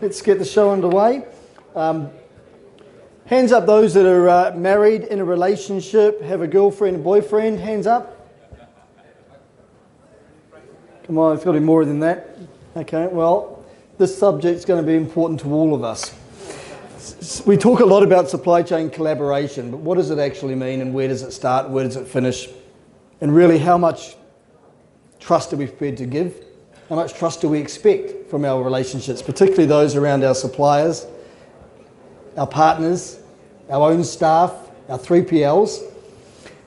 let's get the show underway. Hands up those that are married, in a relationship, have a girlfriend and boyfriend. Hands up. Come on, it's got to be more than that. Okay, well, this subject's going to be important to all of us. We talk a lot about supply chain collaboration, but what does it actually mean, and where does it start, where does it finish? And really, how much trust are we prepared to give? How much trust do we expect from our relationships, particularly those around our suppliers, our partners, our own staff, our 3PLs?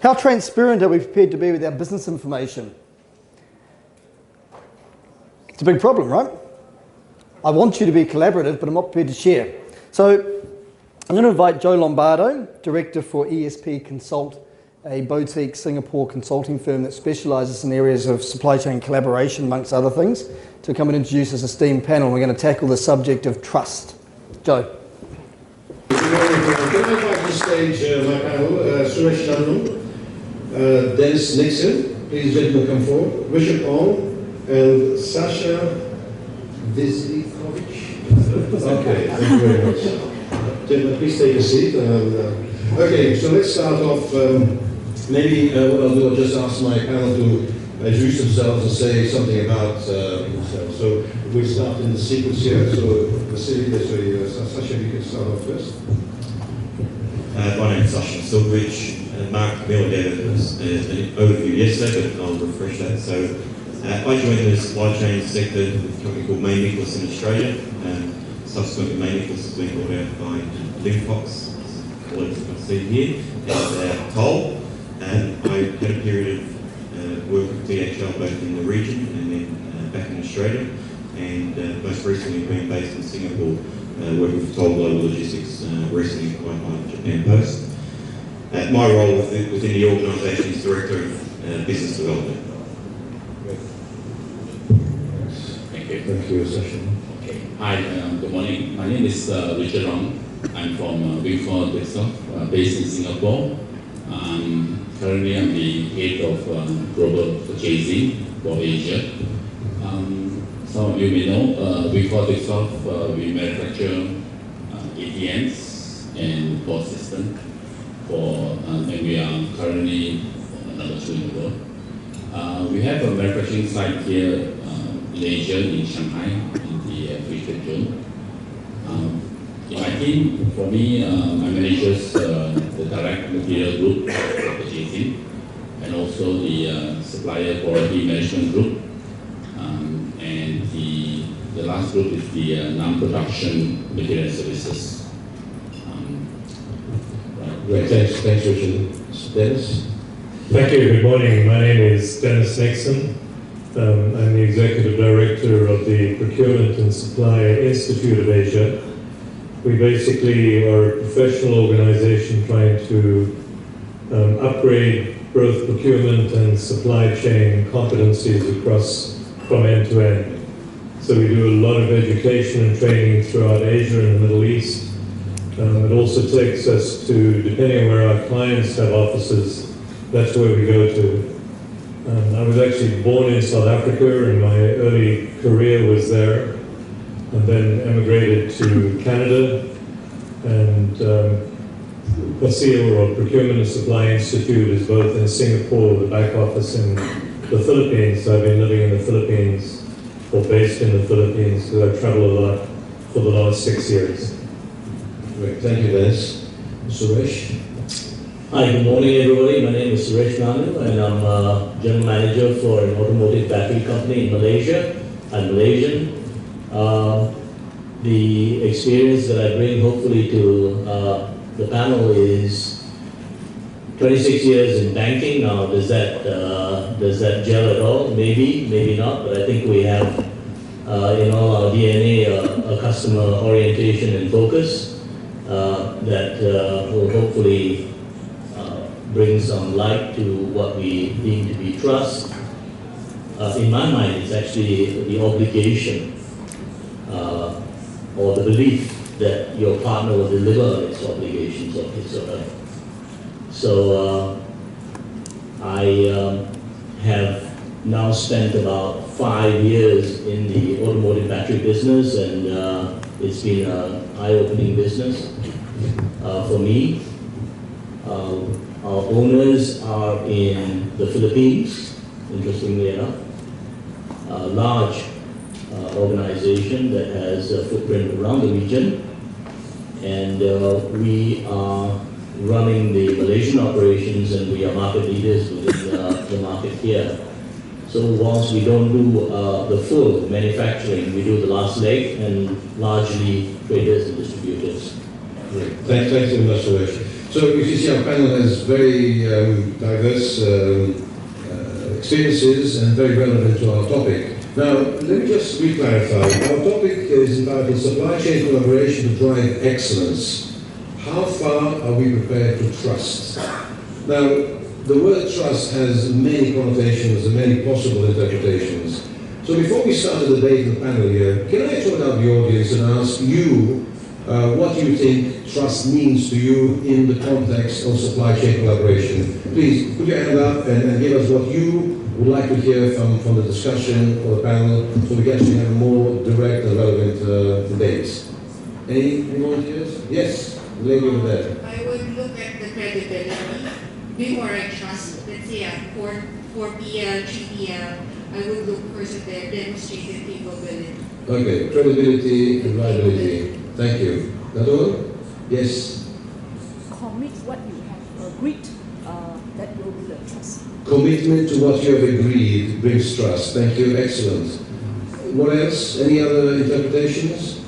How transparent are we prepared to be with our business information? It's a big problem, right? I want you to be collaborative, but I'm not prepared to share. So I'm going to invite Joe Lombardo, Director for ESP Consult, a boutique Singapore consulting firm that specialises in areas of supply chain collaboration, amongst other things, to come and introduce this esteemed panel. We're going to tackle the subject of trust. Joe. Good morning. Can I invite to the stage my panel, Suresh, Nanoo, Denis, Nixon, please gentlemen come forward, Richard Ong, and Sasha Vasiljkovic. Okay, thank you very much. Gentlemen, please take a seat. Okay, so let's start off. Maybe what I'll do, I'll just ask my panel to introduce themselves and say something about themselves. So we'll start in the sequence here. So Sasha, you can start off first. My name is Sasha Vasiljkovic. Mark Miller gave an overview yesterday, but I'll refresh that. So I joined the supply chain sector with a company called Main Nicholas in Australia. Subsequently, Main Nicholas has been bought out by Linkfox, colleagues you can see here, and Toll. And I had a period of work with DHL both in the region and then back in Australia. And most recently being based in Singapore, working for Toll Global Logistics, recently acquired by Japan Post. My role within the organisation is Director of Business Development. Thank you, Sasha. Okay. Hi, good morning. My name is Richard Ong. I'm from Vasiljkovic, based in Singapore. Currently, I'm the head of global purchasing for Asia. Some of you may know, Vasiljkovic, we manufacture ATMs and POS system and we are currently number 2 in the world. We have a manufacturing site here in Asia, in Shanghai, in the free trade zone. In my team, for me, I manage the direct material group purchasing and also the supplier quality management group. And the last group is the non-production material services. Right. Thanks, Richard. Dennis? Thank you. Good morning. My name is Denis Nixon. I'm the Executive Director of the Procurement and Supply Institute of Asia. We basically are a professional organization trying to upgrade both procurement and supply chain competencies across from end to end. So we do a lot of education and training throughout Asia and the Middle East. It also takes us to, depending on where our clients have offices, that's where we go to. I was actually born in South Africa and my early career was there, and then emigrated to Canada. And PASIL, or Procurement and Supply Institute, is both in Singapore, the back office in the Philippines. So I've been living in the Philippines, or based in the Philippines, because I've traveled a lot for the last 6 years. Great, thank you, Dennis. Suresh? Hi, good morning everybody. My name is Suresh Nanoo and I'm General Manager for an automotive battery company in Malaysia. I'm Malaysian. The experience that I bring hopefully to the panel is 26 years in banking. Now does that gel at all? Maybe, maybe not, but I think we have in all our DNA a customer orientation and focus that will hopefully bring some light to what we deem to be trust. In my mind, it's actually the obligation or the belief that your partner will deliver on its obligations of his or her. So I have now spent about 5 years in the automotive battery business, and It's been an eye-opening business for me. Our owners are in the Philippines, interestingly enough. A large organization that has a footprint around the region. And we are running the Malaysian operations, and we are market leaders within the market here. So whilst we don't do the full manufacturing, we do the last leg and largely traders and distributors. Great. Thanks very much, Suresh. So you can see our panel has very diverse experiences and very relevant to our topic. Now, let me just re-clarify. Our topic is entitled Supply Chain Collaboration to Drive Excellence. How far are we prepared to trust? Now, the word trust has many connotations and many possible interpretations. So before we start the debate in the panel here, can I join out the audience and ask you what you think trust means to you in the context of supply chain collaboration? Please put your hand up and give us what you would like to hear from the discussion or the panel, so we can actually have a more direct and relevant debate. Any volunteers? Yes, the lady over there. I would look at the credibility. Before I trust, let's say a 4PL, 3PL, I would look first at their demonstrated capability. Okay, credibility and reliability. Thank you. Nanoo? Yes. Commit what you have agreed, that will be the trust. Commitment to what you have agreed brings trust. Thank you. Excellent. What else? Any other interpretations?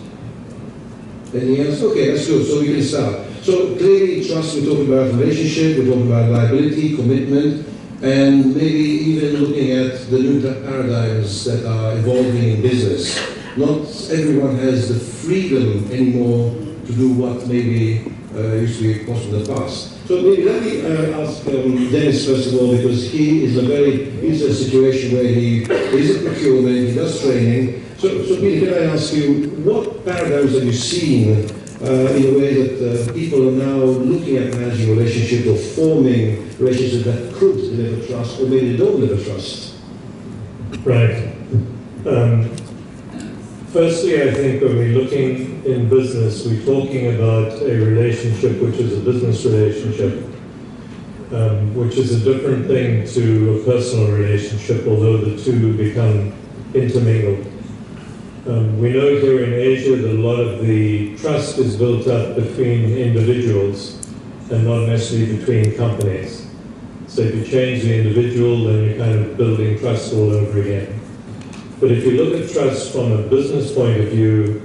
Anything else? Okay, that's good. So we can start. So clearly, trust, we're talking about relationship, we're talking about liability, commitment, and maybe even looking at the new paradigms that are evolving in business. Not everyone has the freedom anymore to do what maybe used to be possible in the past. So maybe let me ask Denis first of all, because he's in a situation where he is in procurement, he does training. So Peter, can I ask you, what paradigms have you seen in a way that people are now looking at managing relationships or forming relationships that could deliver trust or maybe don't deliver trust? Right. Firstly, I think when we're looking in business, we're talking about a relationship which is a business relationship, which is a different thing to a personal relationship, although the two become intermingled. We know here in Asia that a lot of the trust is built up between individuals and not necessarily between companies. So if you change the individual, then you're kind of building trust all over again. But if you look at trust from a business point of view,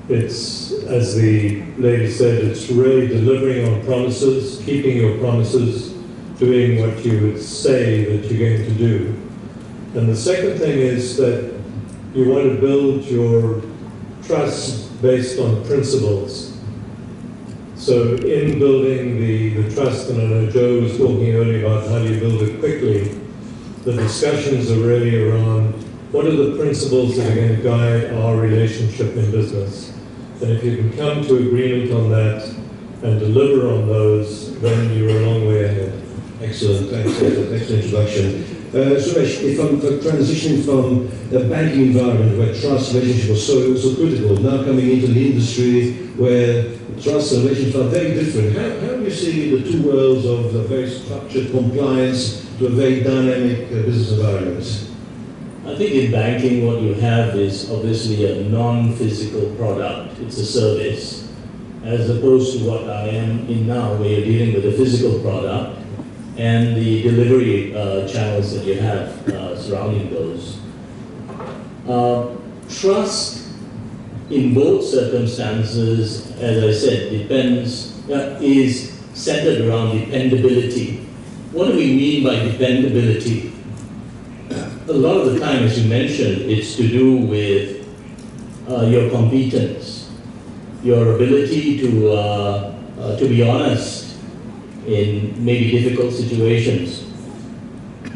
it's, as the lady said, it's really delivering on promises, keeping your promises, doing what you would say that you're going to do. And the second thing is that you want to build your trust based on principles. So in building the trust, and I know Joe was talking earlier about how do you build it quickly, the discussions are really around what are the principles that are going to guide our relationship in business? And if you can come to agreement on that and deliver on those, then you're a long way ahead. Excellent, excellent introduction. Suresh, if I'm transitioning from a banking environment where trust relationship was so critical, now coming into the industry where trust and relationships are very different, how do you see the two worlds of a very structured compliance to a very dynamic business environment? I think in banking what you have is obviously a non-physical product. It's a service, as opposed to what I am in now, where you're dealing with a physical product and the delivery channels that you have surrounding those. Trust in both circumstances, as I said, is centered around dependability. What do we mean by dependability? A lot of the time, as you mentioned, it's to do with your competence, your ability to be honest in maybe difficult situations.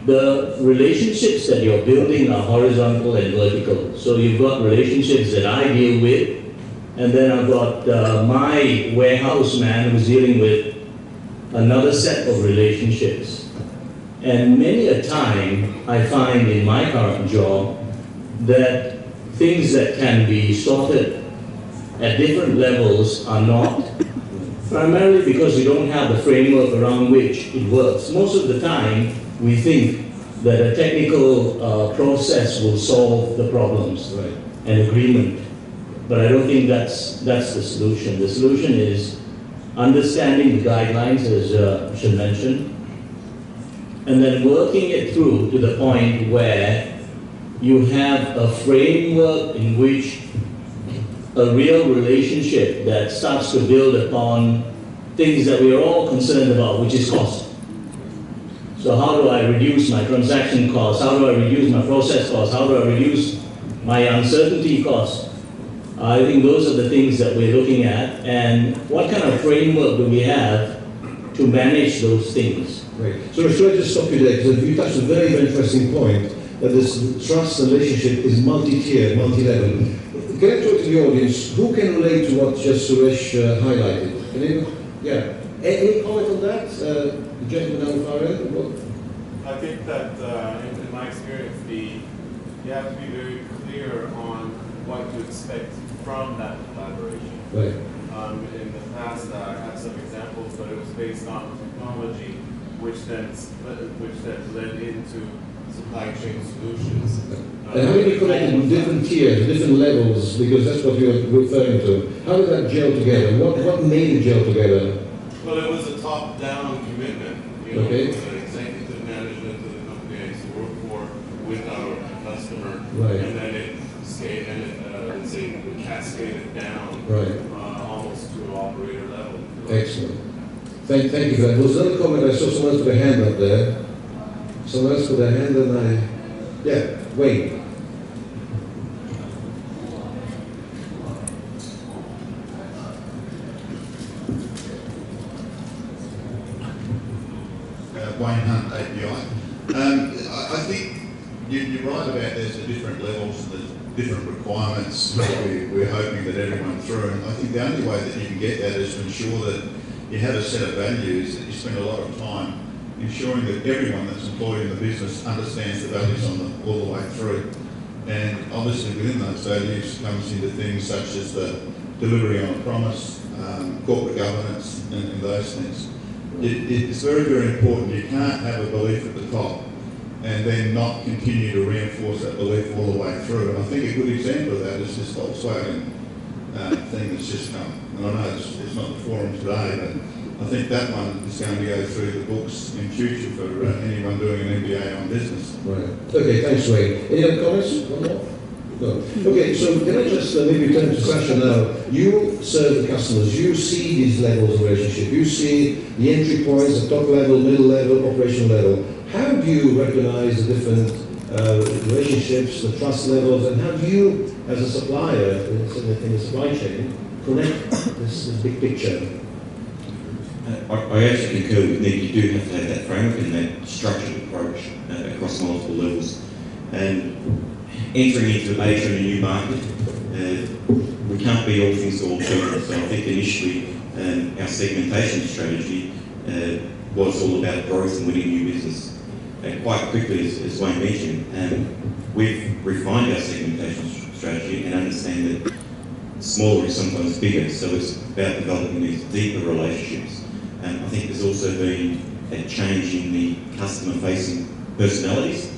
The relationships that you're building are horizontal and vertical. So you've got relationships that I deal with, and then I've got my warehouse man who's dealing with another set of relationships. And many a time, I find in my current job that things that can be sorted at different levels are not, primarily because we don't have the framework around which it works. Most of the time, we think that a technical process will solve the problems, Right. an agreement. But I don't think that's the solution. The solution is understanding the guidelines, as Sasha mentioned, and then working it through to the point where you have a framework in which a real relationship that starts to build upon things that we are all concerned about, which is cost. So how do I reduce my transaction costs? How do I reduce my process costs? How do I reduce my uncertainty costs? I think those are the things that we're looking at, and what kind of framework do we have to manage those things? Right. So should I just stop you there, because you touched a very, very interesting point, that this trust relationship is multi-tiered, multi-level. Can I talk to the audience? Who can relate to what just Suresh highlighted? Yeah. Any comment on that? The gentleman down the far end? I think that in my experience, you have to be very clear on what to expect from that collaboration. Right. In the past, I have some examples, but it was based on technology, which then led into supply chain solutions. And how did you connect in different tiers, different levels, because that's what you're referring to. How did that gel together? What made it gel together? Well, it was a top-down commitment. You know, Okay. the executive management of the company I used to work for with our customer, Right. and then it cascaded down, Right. almost to an operator level. Excellent. Thank you for that. There was another comment, I saw someone else put a hand up there. Someone else put a hand and yeah, Wayne. Wayne Hunt, API. I think you're right about there's the different levels, the different requirements that we're hoping that everyone through. And I think the only way that you can get that is to ensure that you have a set of values, that you spend a lot of time ensuring that everyone that's employed in the business understands the values all the way through. And obviously within those values comes into things such as the delivery on a promise, corporate governance, and those things. It's very, very important. You can't have a belief at the top and then not continue to reinforce that belief all the way through. And I think a good example of that is this Volkswagen thing that's just come. And I know it's not the forum today, but I think that one is going to go through the books in future for anyone doing an MBA on business. Right. Okay, thanks, Wayne. Any other comments? One more? No. Okay, so can I just maybe turn to Sasha now? You serve the customers. You see these levels of relationship. You see the entry points, the top level, middle level, operational level. How do you recognize the different relationships, the trust levels, and how do you, as a supplier in the supply chain, connect this big picture? I actually concur with Nick. You do have to have that framework and that structured approach across multiple levels. And entering into Asia in a new market, we can't be all things to all people. So I think initially our segmentation strategy was all about growth and winning new business. And quite quickly, as Wayne mentioned, we've refined our segmentation strategy and understand that smaller is sometimes bigger. So it's about developing these deeper relationships. And I think there's also been a change in the customer-facing personalities.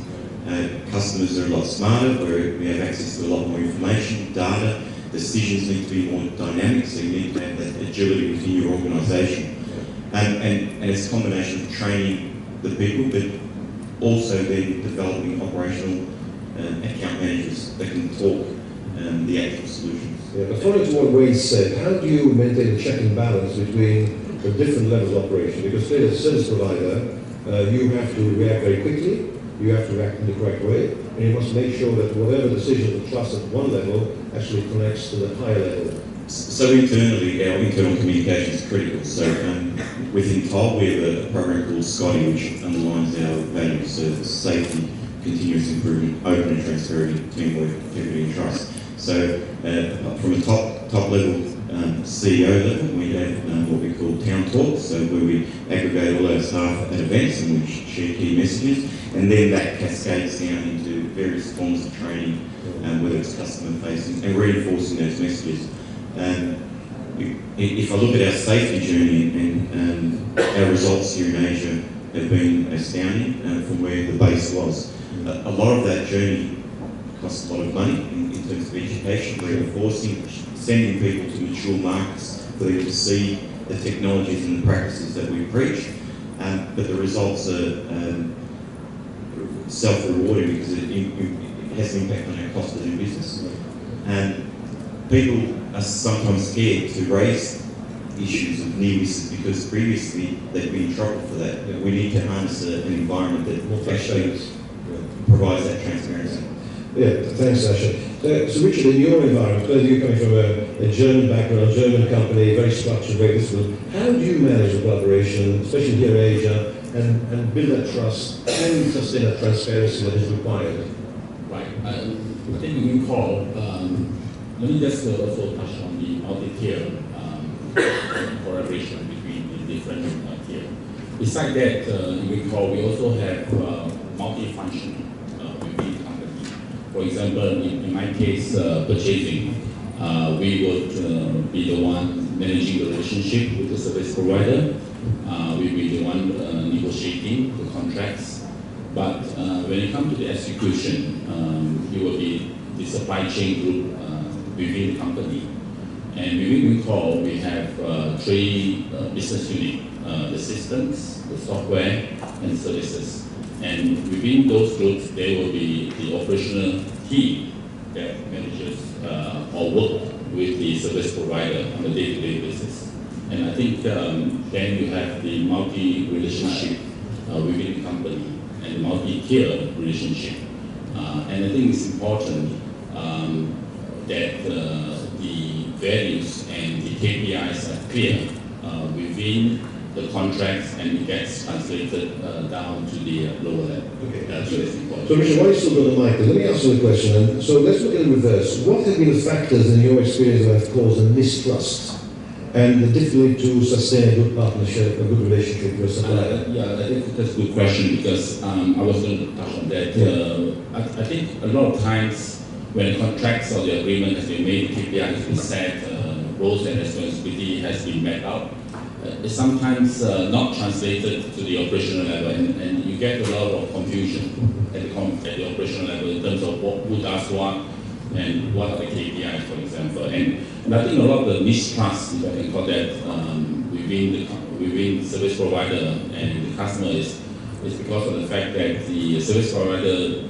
Customers are a lot smarter, where we have access to a lot more information, data. Decisions need to be more dynamic, so you need to have that agility within your organisation. And it's a combination of training the people, but also then developing operational account managers that can talk the actual solutions. Yeah, but following to what Wayne said, how do you maintain a check and balance between the different levels of operation? Because clearly as a service provider, you have to react very quickly, you have to react in the correct way, and you must make sure that whatever decision of trust at one level actually connects to the higher level. So internally, our internal communication is critical. So within TOL, we have a program called SCOTTY, which underlines our values, so safety, continuous improvement, open and transparent, teamwork, integrity and trust. So from a top level CEO level, we have what we call town talks, so where we aggregate all our staff at events and we share key messages, and then that cascades down into various forms of training, whether it's customer facing and reinforcing those messages. If I look at our safety journey and our results here in Asia have been astounding from where the base was. A lot of that journey costs a lot of money in terms of education, reinforcing, sending people to mature markets for them to see the technologies and the practices that we preach. But the results are self-rewarding because it has an impact on our cost of doing business. And people are sometimes scared to raise issues of near misses because previously they've been in trouble for that. Yeah. We need to harness an environment that actually provides that transparency. Yeah, thanks, Sasha. So Richard, in your environment, clearly you're coming from a German background, German company, very structured, very disciplined. How do you manage the collaboration, especially here in Asia, and build that trust and sustain that transparency that is required? Right. I think you call. Let me just also touch on the multi-tier collaboration between the different tiers. Besides that, you recall we also have multi-function within the company. For example, in my case, purchasing, we would be the one managing the relationship with the service provider. We will be the one negotiating the contracts. But when it comes to the execution, it will be the supply chain group within the company. And within Wincall, we have 3 business units, the systems, the software, and services. And within those groups, there will be the operational team that manages or work with the service provider on a day-to-day basis. And I think then you have the multi-relationship within the company and the multi-tier relationship. And I think it's important that the values and the KPIs are clear within the contracts and it gets translated down to the lower level. Okay. So Richard, why are you still got the mic? Let me ask you a question. And so let's look at the reverse. What have been the factors in your experience that have caused a mistrust and the difficulty to sustain a good partnership, a good relationship with your supplier? Yeah, I think that's a good question because I was going to touch on that. I think a lot of times when the contracts or the agreement has been made, KPI has been set, roles and responsibility has been met out. It's sometimes not translated to the operational level, and you get a lot of confusion at the operational level in terms of who does what and what are the KPIs, for example. And I think a lot of the mistrust, if I can call that, within the service provider and the customer is because of the fact that the service provider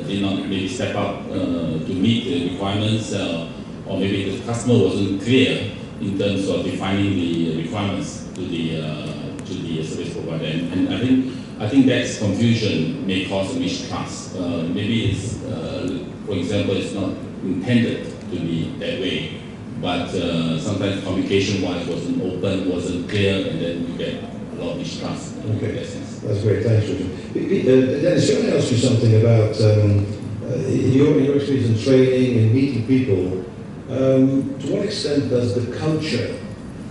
did not maybe step up to meet the requirements, or maybe the customer wasn't clear in terms of defining the requirements to the service provider. And I think that confusion may cause a mistrust. Maybe it's, for example, it's not intended to be that way, but sometimes communication-wise wasn't open, wasn't clear, and then you get a lot of mistrust. Okay, that's great. Thanks, Richard. Dennis, can I ask you something about your experience in training and meeting people? To what extent does the culture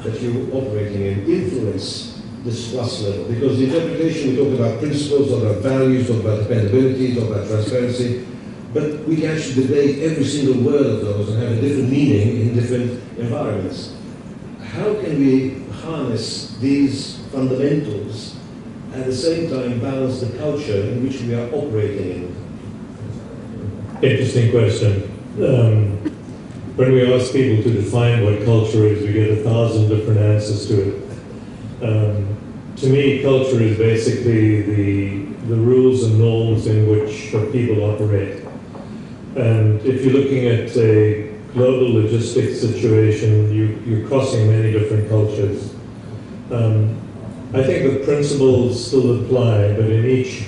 that you're operating in influence this trust level? Because the interpretation, we talk about principles, talk about values, talk about dependability, talk about transparency, but we can actually debate every single word of those and have a different meaning in different environments. How can we harness these fundamentals and at the same time balance the culture in which we are operating in? Interesting question. When we ask people to define what culture is, we get 1,000 different answers to it. To me, culture is basically the rules and norms in which people operate. And if you're looking at a global logistics situation, you're crossing many different cultures. I think the principles still apply, but in each,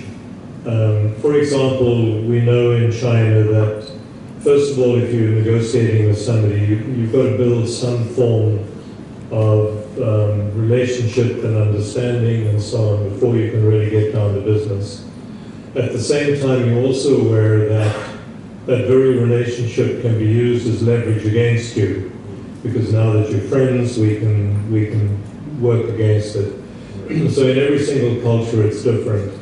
for example, we know in China that first of all, if you're negotiating with somebody, you've got to build some form of relationship and understanding and so on before you can really get down to business. At the same time, you're also aware that that very relationship can be used as leverage against you, because now that you're friends, we can work against it. So in every single culture, it's different.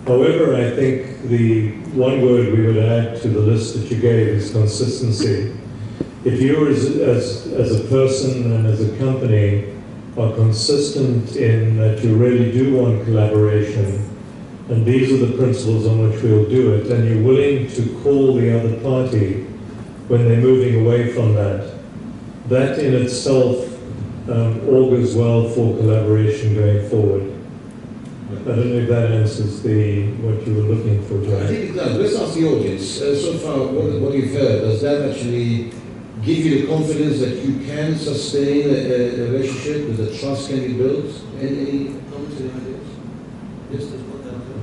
However, I think the one word we would add to the list that you gave is consistency. if you as a person and as a company are consistent in that you really do want collaboration, and these are the principles on which we'll do it, and you're willing to call the other party when they're moving away from that, that in itself augurs well for collaboration going forward. I don't know if that answers what you were looking for, John. I think it does. Let's ask the audience. So far, what you've heard, does that actually give you the confidence that you can sustain a relationship, that the trust can be built? Any comments, any ideas? Yes, there's one down there.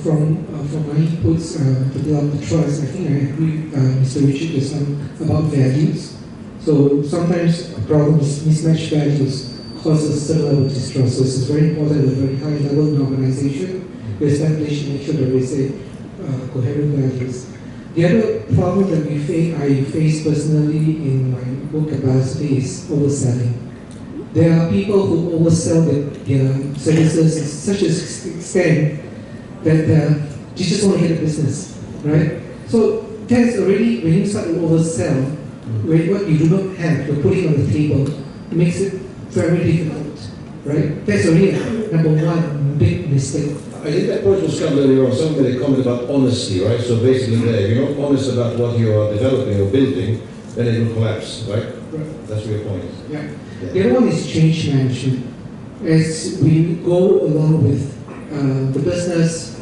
From my inputs to build the trust, I think I agree with Mr. Richard just about values. So sometimes problems, mismatched values, causes a certain level of distrust. So it's very important at a very high level in organization to establish and make sure that we say coherent values. The other problem that I face personally in my work capacity is overselling. There are people who oversell their services to such an extent that you just want to get a business, right? So that's already, when you start to oversell, when what you do not have, you're putting on the table, it makes it very difficult, right? That's already number one big mistake. I think that point was covered earlier on. Someone made a comment about honesty, right? So basically, if you're not honest about what you are developing or building, then it will collapse, right? Right. That's your point. Yeah. The other one is change management. As we go along with the business,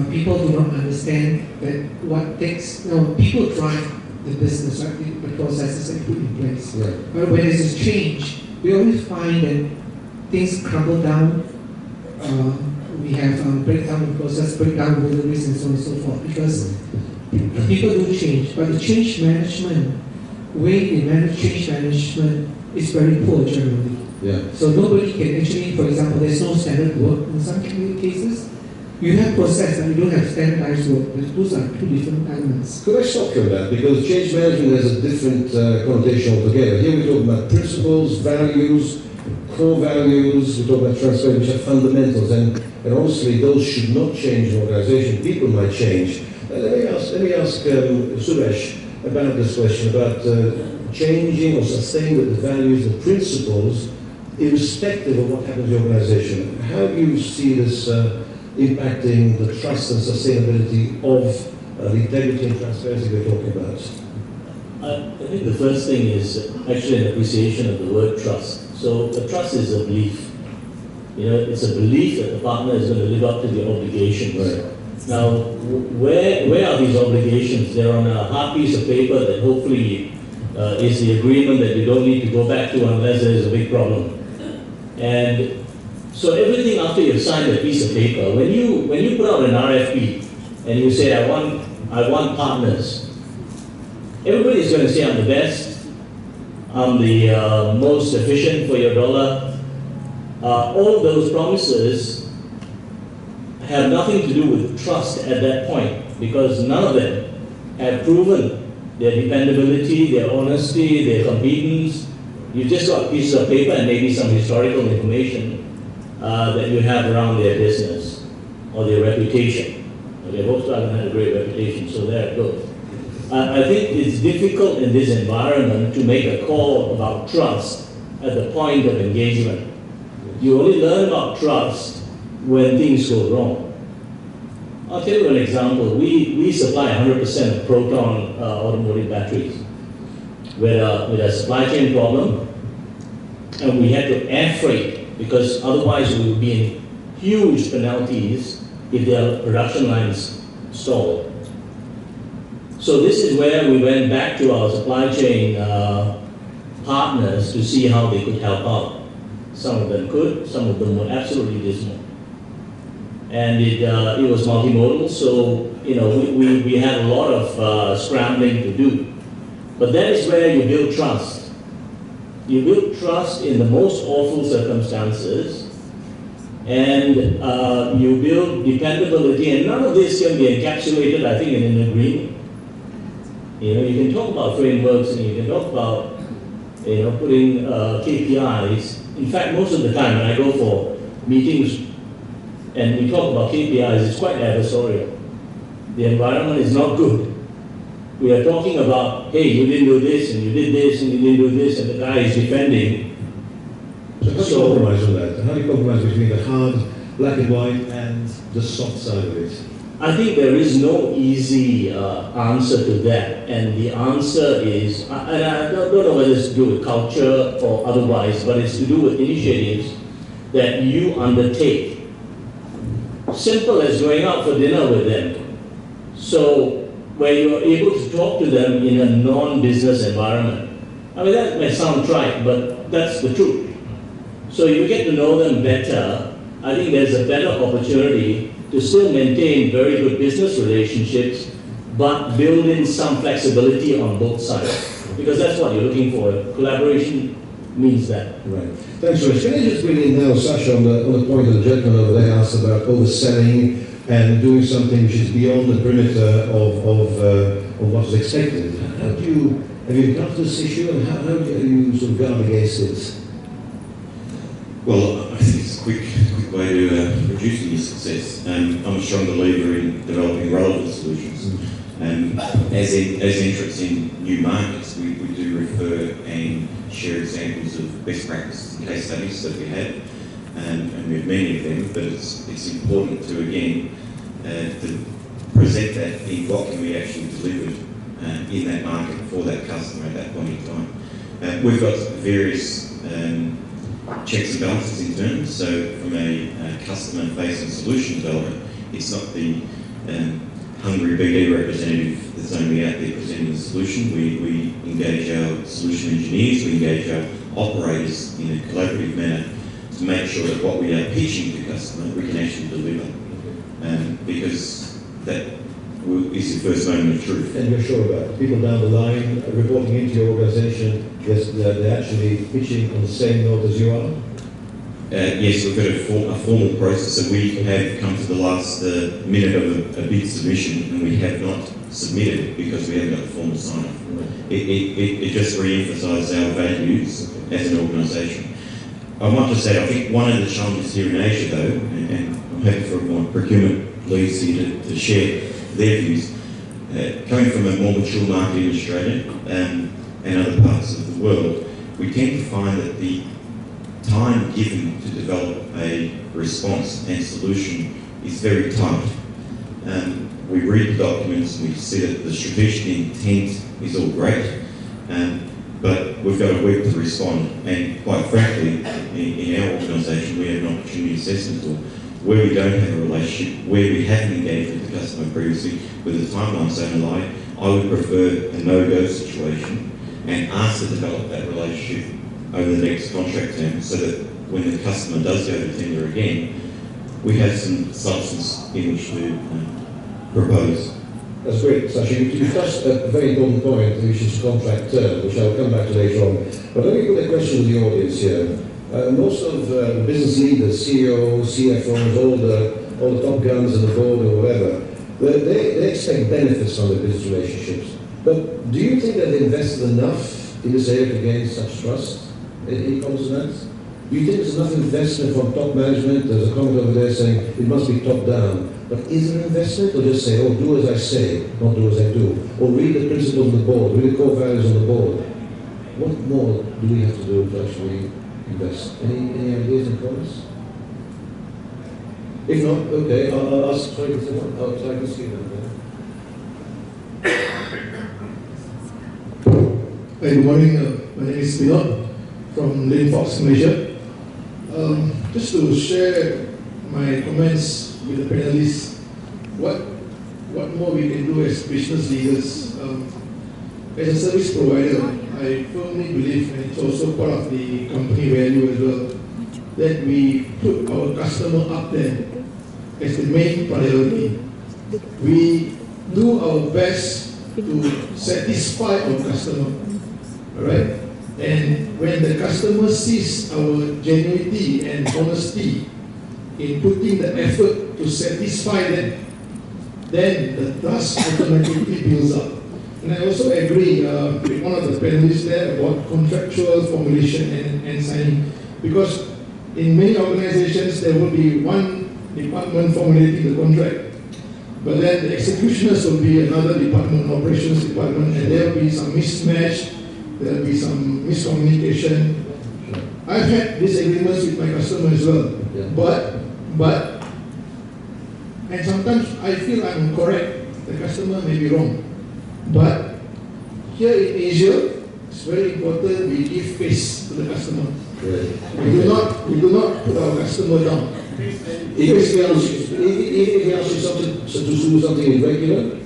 people do not understand that what takes. People drive the business, right? The processes that put in place. Right. But when there's a change, we always find that things crumble down. We have breakdown in process, breakdown in deliveries, and so on and so forth. Because people do change, but the change management, way they manage change management is very poor generally. Yeah. So nobody can actually, for example, there's no standard work in some cases. You have process and you don't have standardized work. Those are two different elements. Could I stop you on that? Because change management has a different connotation altogether. Here we're talking about principles, values, core values, we're talking about transparency, which are fundamentals, and honestly, those should not change an organization. People might change. Let me ask Suresh about this question, about changing or sustaining the values, the principles, irrespective of what happens in the organization. How do you see this impacting the trust and sustainability of the integrity and transparency we're talking about? I think the first thing is actually an appreciation of the word trust. So a trust is a belief. You know, it's a belief that the partner is going to live up to the obligations. Right. Now, where are these obligations? They're on a hard piece of paper that hopefully is the agreement that you don't need to go back to unless there is a big problem. And so everything after you've signed a piece of paper, when you put out an RFP and you say, I want partners, everybody's going to say I'm the best, I'm the most efficient for your dollar. All of those promises have nothing to do with trust at that point, because none of them have proven their dependability, their honesty, their competence. You've just got pieces of paper and maybe some historical information that you have around their business or their reputation. Okay, Volkswagen had a great reputation, so there it goes. I think it's difficult in this environment to make a call about trust at the point of engagement. You only learn about trust when things go wrong. I'll tell you an example. We supply 100% of Proton automotive batteries with a supply chain problem, and we had to air freight because otherwise we would be in huge penalties if their production lines stalled. So this is where we went back to our supply chain partners to see how they could help out. Some of them could, some of them were absolutely dismal. And it was multimodal, so you know we had a lot of scrambling to do. But that is where you build trust. You build trust in the most awful circumstances, and you build dependability, and none of this can be encapsulated, I think, in an agreement. You know, you can talk about frameworks and you can talk about, you know, putting KPIs. In fact, most of the time when I go for meetings and we talk about KPIs, it's quite adversarial. the environment is not good. We are talking about, hey, you didn't do this, and you did this, and you didn't do this, and the guy is defending. So how do you compromise on that? How do you compromise between the hard, black and white, and the soft side of it? I think there is no easy answer to that, and the answer is, and I don't know whether it's to do with culture or otherwise, but it's to do with initiatives that you undertake. Simple as going out for dinner with them. So where you're able to talk to them in a non-business environment. I mean, that may sound trite, but that's the truth. So you get to know them better. I think there's a better opportunity to still maintain very good business relationships, but build in some flexibility on both sides. Because that's what you're looking for. Collaboration means that. Right. Thanks, Suresh. Can I just bring in now Sasha on the point that the gentleman over there asked about overselling and doing something which is beyond the perimeter of what is expected. Have you encountered this issue, and how do you sort of guard against it? Well, I think it's a quick way to reducing your success. I'm a strong believer in developing relevant solutions. As entrants in new markets, we do refer and share examples of best practices and case studies that we have. And we have many of them, but it's important to, again, to present that in what can we actually deliver in that market for that customer at that point in time. We've got various checks and balances in terms, so from a customer-facing solution developer, it's not the hungry BD representative that's only out there presenting the solution. We engage our solution engineers, we engage our operators in a collaborative manner to make sure that what we are pitching to the customer, we can actually deliver. Because that is the first moment of truth. And you're sure about it? People down the line reporting into your organisation, yes, they're actually pitching on the same note as you are? Yes, we've got a formal process. So we have come to the last minute of a bid submission, and we have not submitted because we haven't got the formal sign-off. It just re-emphasises our values as an organisation. I might just say, I think one of the challenges here in Asia, though, and I'm happy for my procurement leads here to share their views, coming from a more mature market in Australia and other parts of the world, we tend to find that the time given to develop a response and solution is very tight. We read the documents and we see that the strategic intent is all great, but we've got a week to respond, and quite frankly, in our organisation, we have an opportunity assessment tool where we don't have a relationship, where we haven't engaged with the customer previously, with the timelines don't align. I would prefer a no-go situation and ask to develop that relationship over the next contract term, so that when the customer does go to tender again, we have some substance in which to propose. That's great, Sasha. You touched a very important point, which is contract term, which I'll come back to later on. But let me put a question to the audience here. Most of the business leaders, CEOs, CFOs, all the top guns in the board or whatever, they expect benefits from their business relationships. But do you think that they invested enough in this area to gain such trust? Any comments on that? Do you think there's enough investment from top management? There's a comment over there saying it must be top down. But is there investment, or just say, oh, do as I say, not do as I do? Or read the principles on the board, read the core values on the board. What more do we have to do to actually invest? Any ideas and comments? If not, okay, I'll ask, sorry, I'll try to see them. Hi, good morning. My name is Pinot from Lane Fox, Malaysia. Just to share my comments with the panelists, what more we can do as business leaders. As a service provider, I firmly believe, and it's also part of the company value as well, that we put our customer up there as the main priority. We do our best to satisfy our customer, all right? And when the customer sees our genuinity and honesty in putting the effort to satisfy them, then the trust automatically builds up. And I also agree with one of the panelists there about contractual formulation and signing, because in many organizations there will be one department formulating the contract, But then the executioners will be another department, operations department, and there will be some mismatch, there will be some miscommunication. I've had disagreements with my customer as well, but, and sometimes I feel I'm correct, the customer may be wrong. But here in Asia, it's very important we give face to the customer. We do not put our customer down. If he asks you something to do something irregular,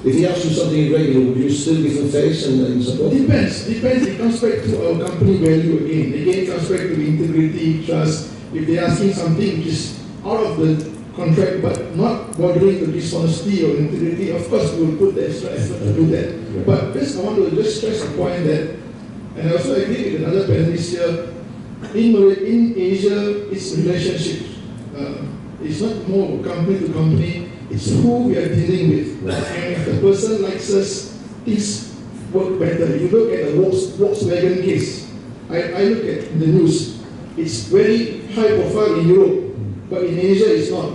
if he asks you something irregular, would you still give him face and support? Depends. It comes back to our company value again. Again, it comes back to integrity, trust. If they're asking something which is out of the contract but not bordering to dishonesty or integrity, of course we will put the extra effort to do that. Yeah. But just I want to just stress the point that, and I also agree with another panelist here, in Asia, it's relationships. It's not more company to company, it's who we are dealing with. And if the person likes us, things work better. You look at the Volkswagen case, I look at the news, it's very high profile in Europe, but in Asia it's not.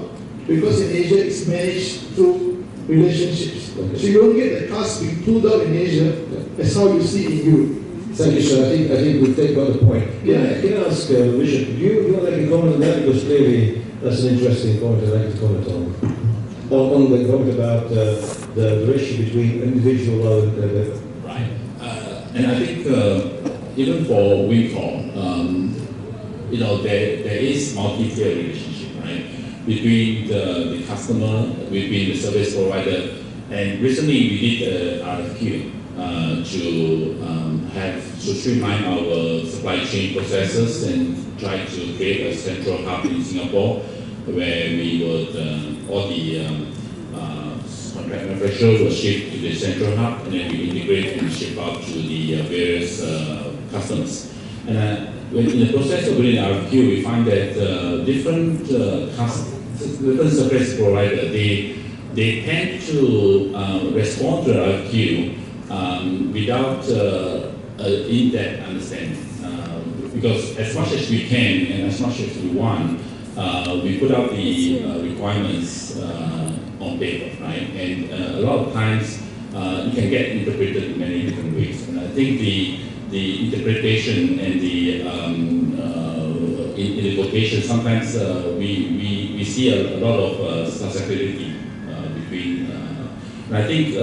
Because in Asia it's managed through relationships. Okay. So you don't get the cars being pulled out in Asia, that's how you see it in Europe. Thank you, sir. I think we've taken on the point. Can I ask Richard, do you want to make a comment on that? Because clearly that's an interesting point I'd like to comment on. On the comment about the relationship between individual and right. And I think even for Windcom, there is multi-tier relationship, right? Between the customer, between the service provider, and recently we did RFQ to streamline our supply chain processes and try to create a central hub in Singapore where we would all the contract manufacturers will ship to the central hub and then we integrate and ship out to the various customers. And in the process of doing RFQ, we find that different service providers they tend to respond to RFQ without in-depth understanding. Because as much as we can and as much as we want, we put out the requirements on paper, right? And a lot of times it can get interpreted in many different ways. And I think the interpretation and the in the quotation, sometimes we see a lot of susceptibility between. And I think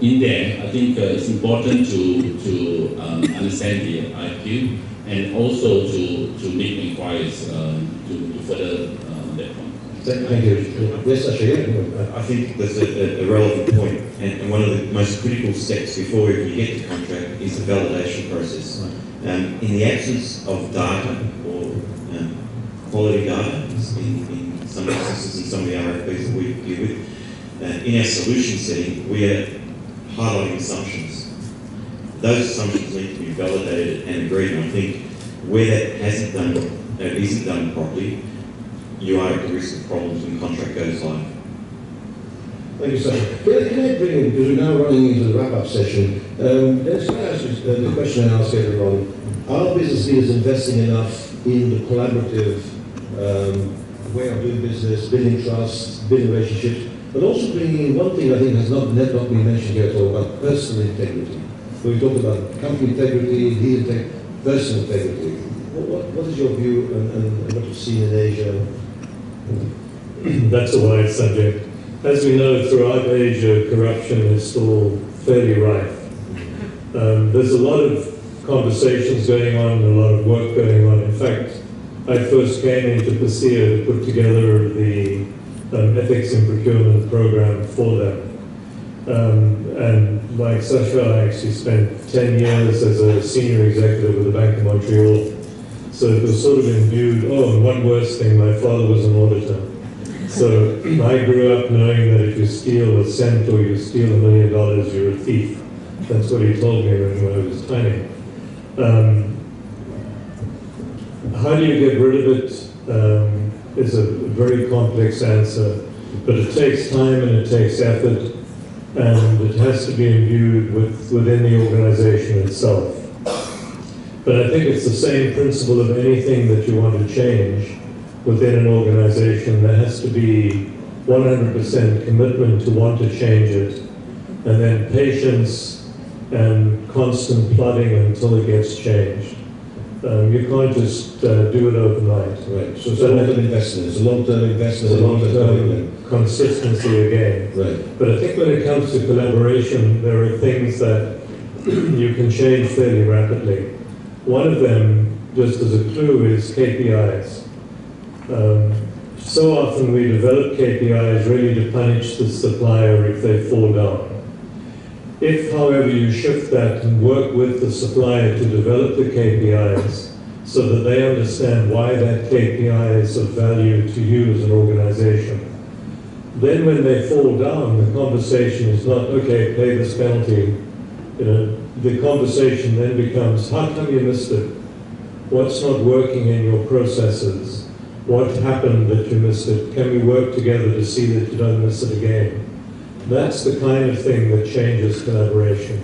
in there, I think it's important to understand the IQ and also to make inquiries to further that point. Thank you. Yes, Sasha. I think that's a relevant point, and one of the most critical steps before you get to contract is the validation process. In the absence of data or quality data, in some instances, in some of the RFPs that we deal with, in our solution setting, we are highlighting assumptions. Those assumptions need to be validated and agreed, and I think where that isn't done properly, you are at the risk of problems when the contract goes live. Thank you, Sasha. Can I bring in, because we're now running into the wrap-up session, Dennis, can I ask you the question I ask everyone? Are business leaders investing enough in the collaborative way of doing business, building trust, building relationships, but also bringing in one thing I think has not been mentioned here at all, about personal integrity. So we talked about company integrity, lead integrity, personal integrity. What is your view and what you've seen in Asia? That's a wide subject. As we know, throughout Asia, corruption is still fairly rife. There's a lot of conversations going on, a lot of work going on. In fact, I first came into PASEA to put together the ethics in procurement program for them. And like Sasha, I actually spent 10 years as a senior executive with the Bank of Montreal. So it was sort of imbued, and one worse thing, my father was an auditor. So I grew up knowing that if you steal a cent or you steal $1 million, you're a thief. That's what he told me when I was tiny. How do you get rid of it is a very complex answer, but it takes time and it takes effort, and it has to be imbued within the organization itself. But I think it's the same principle of anything that you want to change within an organization. There has to be 100% commitment to want to change it, and then patience and constant plodding until it gets changed. You can't just do it overnight. Right. So it's a long-term investment. It's a long-term investment. It's a long-term consistency again. Right. But I think when it comes to collaboration, there are things that you can change fairly rapidly. One of them, just as a clue, is KPIs. So often we develop KPIs really to punish the supplier if they fall down. If, however, you shift that and work with the supplier to develop the KPIs so that they understand why that KPI is of value to you as an organization, then when they fall down, the conversation is not, okay, pay this penalty. The conversation then becomes, how come you missed it? What's not working in your processes? What happened that you missed it? Can we work together to see that you don't miss it again? That's the kind of thing that changes collaboration.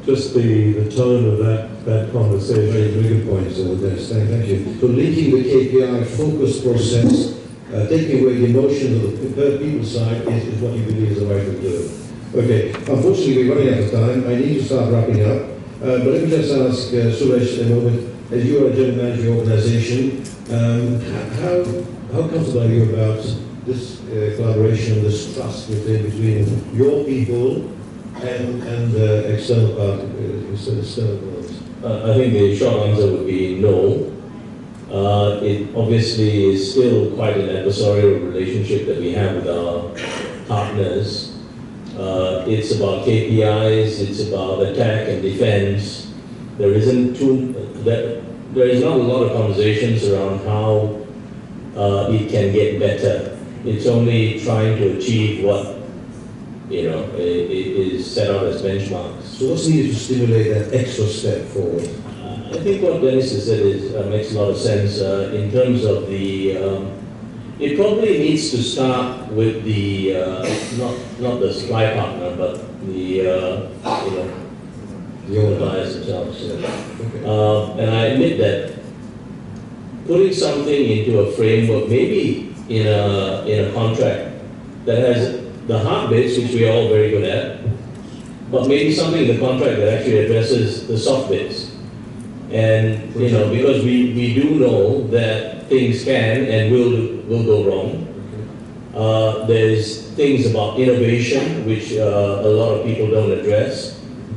Just the tone of that conversation. Very good point, Dennis. Thank you. So linking the KPI focus process, taking away the emotions of the people side is what you believe is the right thing to do. Okay, unfortunately we're running out of time. I need to start wrapping up. But let me just ask Suresh in a moment, as you are a general manager of your organization, how comfortable are you about this collaboration, this trust between your people and external parties? I think the short answer would be no. It obviously is still quite an adversarial relationship that we have with our partners. It's about KPIs, it's about attack and defense. There is not a lot of conversations around how it can get better. It's only trying to achieve what is set out as benchmarks. So what's needed to stimulate that extra step forward? I think what Denis has said makes a lot of sense in terms of the. It probably needs to start with the not the supply partner, but the buyers themselves. And I admit that putting something into a framework, maybe in a contract that has the hard bits, which we are all very good at, but maybe something in the contract that actually addresses the soft bits. And because we do know that things can and will go wrong. There's things about innovation which a lot of people don't address.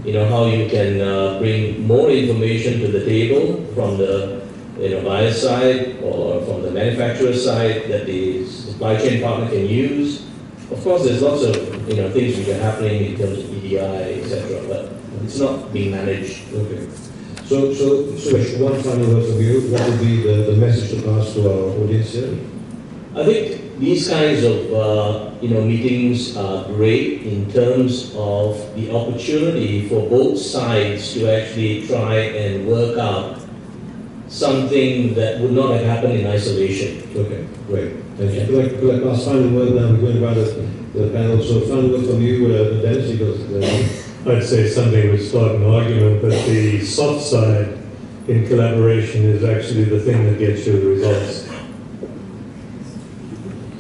How you can bring more information to the table from the buyer side or from the manufacturer side that the supply chain partner can use. Of course, there's lots of things which are happening in terms of EDI, etc., but it's not being managed. Okay. So Suresh, one final word from you. What would be the message to pass to our audience here? I think these kinds of meetings are great in terms of the opportunity for both sides to actually try and work out something that would not have happened in isolation. Okay, great. Thank you. Could I pass final word now? We're going around the panel. So final word from you, Denis, because I'd say something would start an argument that the soft side in collaboration is actually the thing that gets you the results.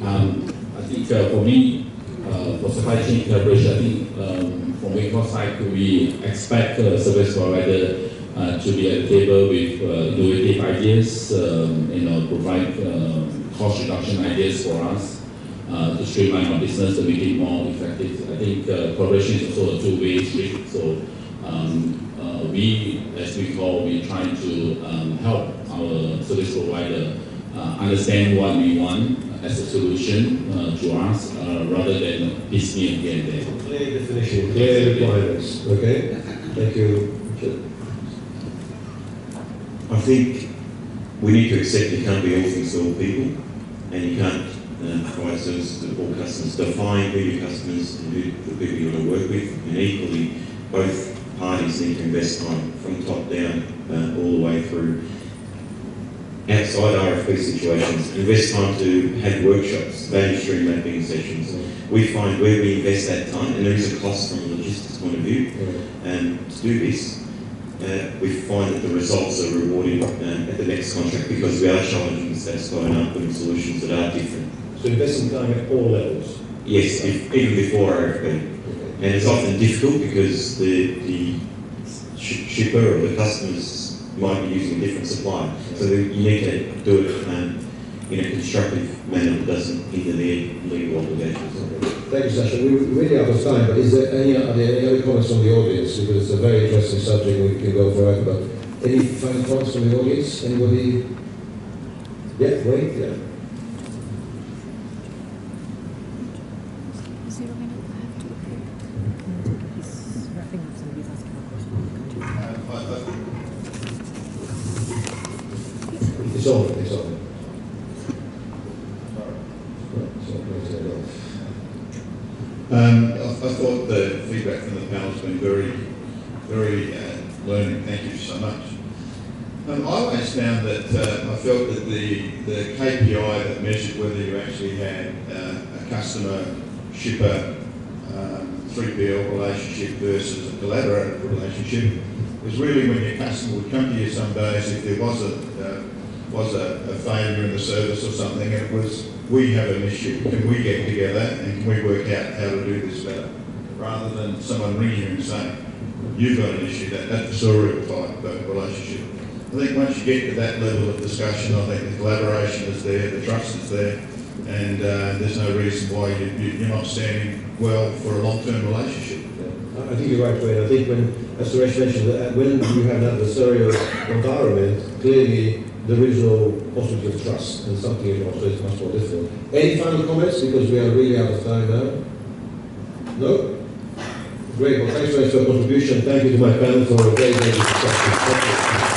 I think for me, for supply chain collaboration, I think from Wingfox side, we expect service provider to be at the table with innovative ideas, provide cost reduction ideas for us to streamline our business to make it more effective. I think collaboration is also a two-way street. So we, as we call, we trying to help our service provider understand what we want as a solution to us, rather than piecemeal here and there. Clear definition, clear requirements. Okay, thank you. I think we need to accept you can't be all things to all people, and you can't provide services to all customers. Define who your customers and who the people you want to work with, and equally, both parties need to invest time from top down all the way through. Outside RFP situations, invest time to have workshops, value stream mapping sessions. We find where we invest that time, and there is a cost from a logistics point of view, to do this. We find that the results are rewarding at the next contract because we are challenging the status quo and are putting solutions that are different. So investing time at all levels. Yes, even before RFP. And it's often difficult because the shipper or the customers might be using a different supplier. So you need to do it in a constructive manner that doesn't hinder their legal obligations. Thank you, Sasha. We're really out of time, but are there any other comments from the audience? Because it's a very interesting subject and we can go forever, but any final comments from the audience? Anybody? Yeah, wait, yeah. It's on. I thought the feedback from the panel has been very, very learning. Thank you so much. I always found that I felt that the KPI that measured whether you actually had a customer shipper 3PL relationship versus a collaborative relationship was really when your customer would come to you some days if there was a failure in the service or something, and it was, we have an issue, can we get together and can we work out how to do this better? Rather than someone ringing you and saying, you've got an issue, that's a real type of relationship. I think once you get to that level of discussion, I think the collaboration is there, the trust is there, and there's no reason why you're not standing well for a long-term relationship. Yeah. I think you're right, Wayne. I think as Suresh mentioned, that when you have an adversarial environment, clearly the original possibility of trust and something in also is much more difficult. Any final comments? Because we are really out of time now. No? Great. Well, thanks very much for your contribution. Thank you to my panel for a very, very good discussion. Thank you.